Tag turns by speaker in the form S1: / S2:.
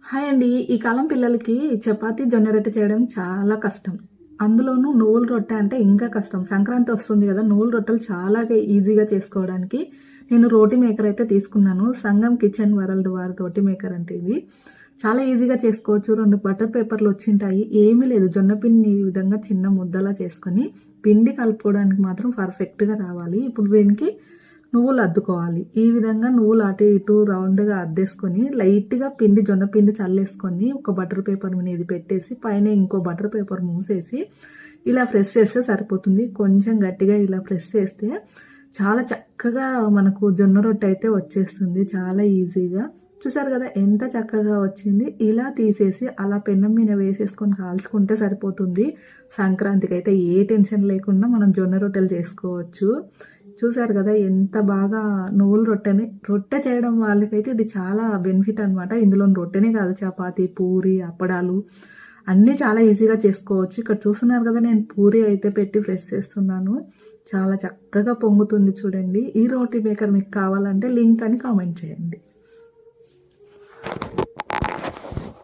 S1: Hi అండి. ఈ కాలం పిల్లలకి చపాతీ, జొన్న రొట్టె చేయడం చాలా కష్టం. అందులోనూ నువ్వుల రొట్టె అంటే ఇంకా కష్టం. సంక్రాంతి వస్తుంది గదా! నువ్వుల రొట్టెలు చాలా ఈజీగా చేసుకోవడానికి నేను రోటీ మేకర్ అయితే తీసుకున్నాను. సంగం కిచెన్ వరల్డ్ వారి రోటీ మేకర్ అంటే ఇది. చాలా ఈజీగా చేసుకోవచ్చు. 2 బటర్ పేపర్‌లు వచ్చింటాయి. ఏమీ లేదు, జొన్న పిండిని ఈ విధంగా చిన్న ముద్దలా చేసుకొని, పిండి కలుపుకోవడానికి మాత్రం పర్ఫెక్ట్‌గా రావాలి. ఇప్పుడు దీనికి నువ్వులు అద్దుకోవాలి. ఈ విధంగా నువ్వులు అటు ఇటు రౌండ్‌గా అద్దేసుకొని, లైట్‌గా జొన్న పిండి చల్లేసుకొని, ఒక బటర్ పేపర్ మీద ఇది పెట్టేసి, పైన ఇంకో బటర్ పేపర్ మూసేసి, ఇలా ప్రెస్ చేస్తే సరిపోతుంది. కొంచెం గట్టిగా ఇలా ప్రెస్ చేస్తే చాలా చక్కగా మనకు జొన్న రొట్టె అయితే వచ్చేస్తుంది. చాలా ఈజీగా. చూసారు కదా ఎంత చక్కగా వచ్చింది. ఇలా తీసేసి అలా పెనం మీద వేసేసుకొని కాల్చుకుంటే సరిపోతుంది. సంక్రాంతికైతే ఏ టెన్షన్ లేకుండా మనం జొన్న రొట్టెలు చేసుకోవచ్చు. చూసారు కదా ఎంత బాగా నువ్వుల రొట్టె చేయడం వాళ్ళకైతే ఇది చాలా బెనిఫిట్ అనమాట. ఇందులో రొట్టెనే కాదు, చపాతీ, పూరి, అప్పడాలు అన్నీ చాలా ఈజీగా చేసుకోవచ్చు. ఇక్కడ చూస్తున్నారు కదా, నేను పూరి అయితే పెట్టి ప్రెస్ చేస్తున్నాను. చాలా చక్కగా పొంగుతుంది చూడండి. ఈ రోటీ మేకర్ మీకు కావాలంటే లింక్ అని కామెంట్ చేయండి.